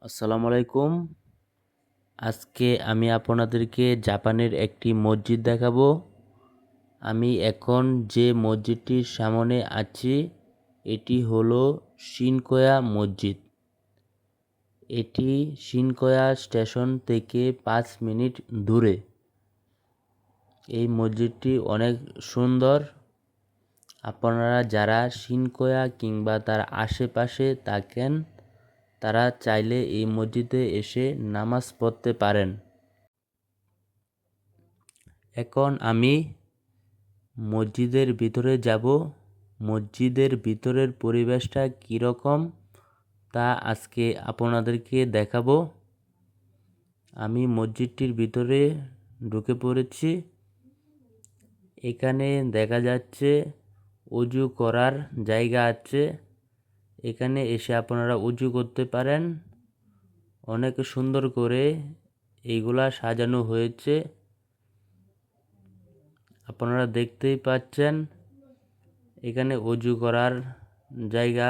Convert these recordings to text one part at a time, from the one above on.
আসসালামু আলাইকুম। আজকে আমি আপনাদেরকে জাপানের একটি মসজিদ দেখাবো। আমি এখন যে মসজিদটির সামনে আছি এটি হলো শিনকোয়া মসজিদ। এটি শিনকোয়া স্টেশন থেকে 5 মিনিট দূরে। এই মসজিদটি অনেক সুন্দর। আপনারা যারা শিনকোয়া কিংবা তার আশেপাশে থাকেন তারা চাইলে এই মসজিদে এসে নামাজ পড়তে পারেন। এখন আমি মসজিদের ভিতরে যাব। মসজিদের ভিতরের পরিবেশটা কীরকম তা আজকে আপনাদেরকে দেখাবো। আমি মসজিদটির ভিতরে ঢুকে পড়েছি। এখানে দেখা যাচ্ছে উজু করার জায়গা আছে। এখানে এসে আপনারা উজু করতে পারেন। অনেক সুন্দর করে এইগুলা সাজানো হয়েছে। আপনারা দেখতেই পাচ্ছেন এখানে ওযু করার জায়গা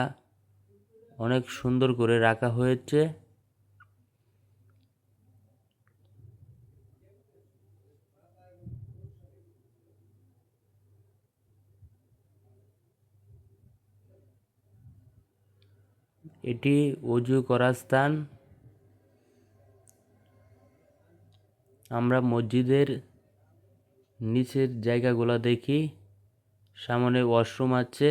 অনেক সুন্দর করে রাখা হয়েছে। এটি ওযু করার স্থান। আমরা মসজিদের নিচের জায়গাগুলো দেখি। সামনে ওয়াশরুম আছে।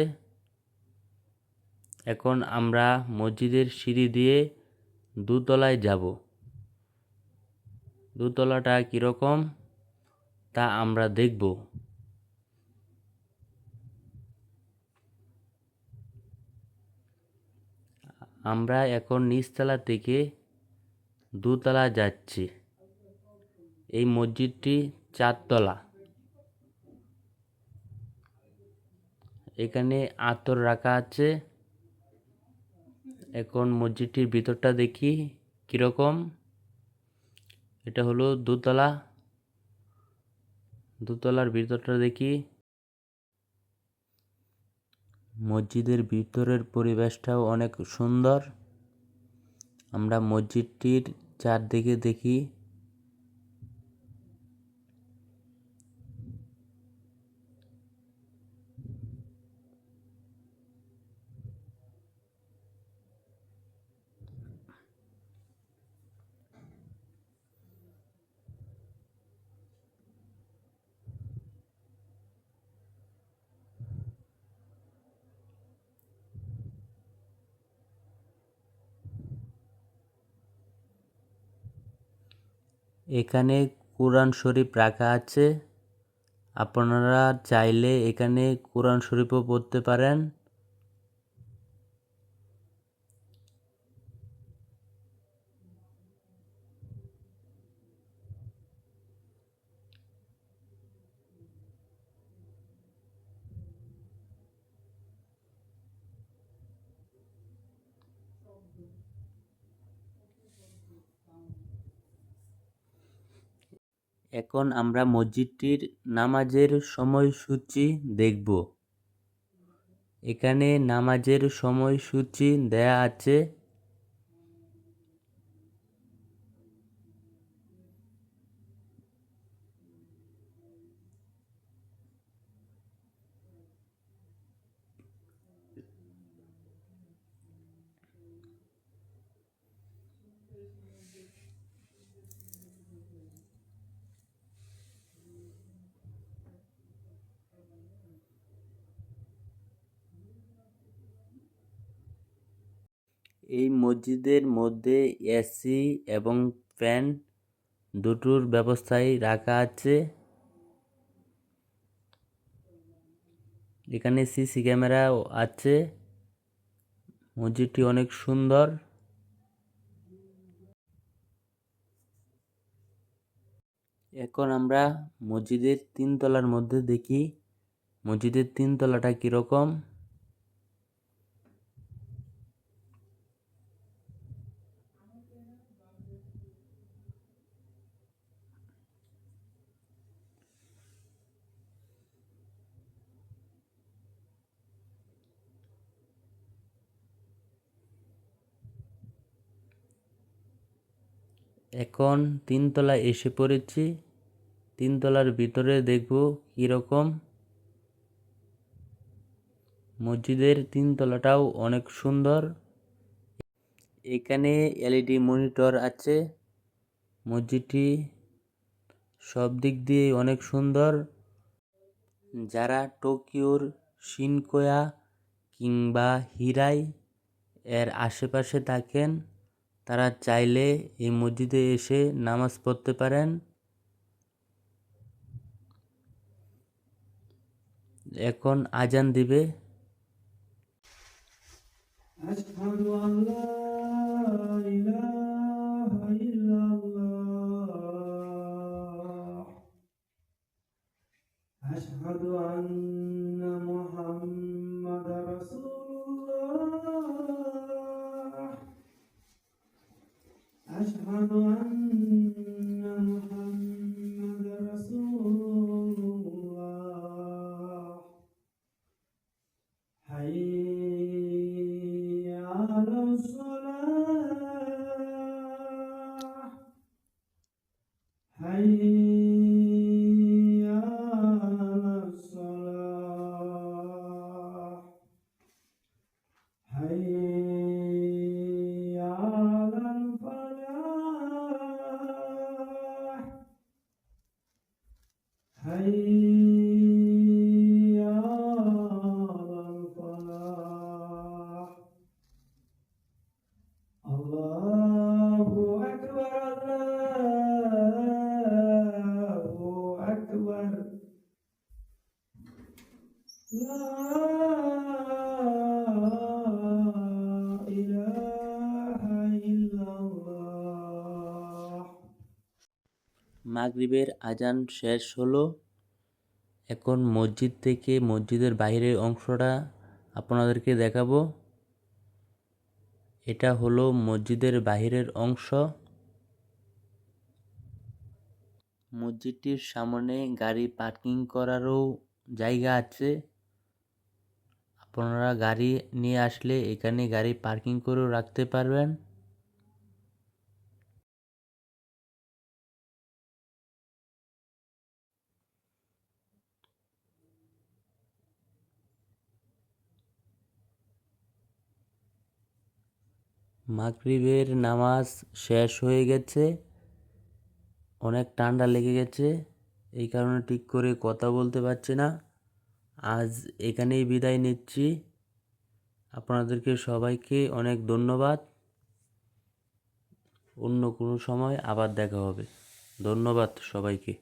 এখন আমরা মসজিদের সিঁড়ি দিয়ে দোতলায় যাব। দোতলাটা কীরকম তা আমরা দেখব। আমরা এখন নিচতলা থেকে দোতলা যাচ্ছি। এই মসজিদটি 4 তলা। এখানে আতর রাখা আছে। এখন মসজিদটির ভিতরটা দেখি কীরকম। এটা হলো দোতলা। দোতলার ভিতরটা দেখি। মসজিদের ভিতরের পরিবেশটাও অনেক সুন্দর। আমরা মসজিদটির চারদিকে দেখি। এখানে কোরআন শরীফ রাখা আছে। আপনারা চাইলে এখানে কোরআন শরীফও পড়তে পারেন। এখন আমরা মসজিদটির নামাজের সময়সূচি দেখব। এখানে নামাজের সময়সূচি দেয়া আছে। এই মসজিদের মধ্যে এসি এবং ফ্যান দুটোর ব্যবস্থাই রাখা আছে। এখানে সিসি ক্যামেরাও আছে। মসজিদটি অনেক সুন্দর। এখন আমরা মসজিদের 3 তলার মধ্যে দেখি মসজিদের 3 তলাটা কীরকম। এখন 3 তলায় এসে পড়েছি। 3 তলার ভিতরে দেখব কীরকম। মসজিদের 3 তলাটাও অনেক সুন্দর। এখানে এলইডি মনিটর আছে। মসজিদটি সব দিক দিয়ে অনেক সুন্দর। যারা টোকিওর শিনকোয়া কিংবা হিরাই এর আশেপাশে থাকেন তারা চাইলে এই মসজিদে এসে নামাজ পড়তে পারেন। এখন আজান দিবে। আশহাদু আল্লা ইলাহা ইল্লাল্লাহ আশহাদু আন্না মুহাম্মাদার রাসূলুল্লাহ আশহাদু আন্না মুহাম্মাদার রাসূলুল্লাহ হাইয়া আলাস সালাহ হাইয়া আলাস সালাহ হাইয়া আলাল ফালাহ হাইয়া আলাল ফালাহ আল্লাহু আকবার আল্লাহু আকবার লা ইলাহা ইল্লাল্লাহ। মাগরিবের আজান শেষ হলো। এখন মসজিদ থেকে মসজিদের বাইরের অংশটা আপনাদেরকে দেখাবো। এটা হলো মসজিদের বাইরের অংশ। মসজিদটির সামনে গাড়ি পার্কিং করারও জায়গা আছে। আপনারা গাড়ি নিয়ে আসলে এখানে গাড়ি পার্কিং করেও রাখতে পারবেন। মাগরিবের নামাজ শেষ হয়ে গেছে। অনেক ঠান্ডা লেগে গেছে, এই কারণে ঠিক করে কথা বলতে পারছি না। আজ এখানেই বিদায় নিচ্ছি। আপনাদেরকে সবাইকে অনেক ধন্যবাদ। অন্য কোনো সময় আবার দেখা হবে। ধন্যবাদ সবাইকে।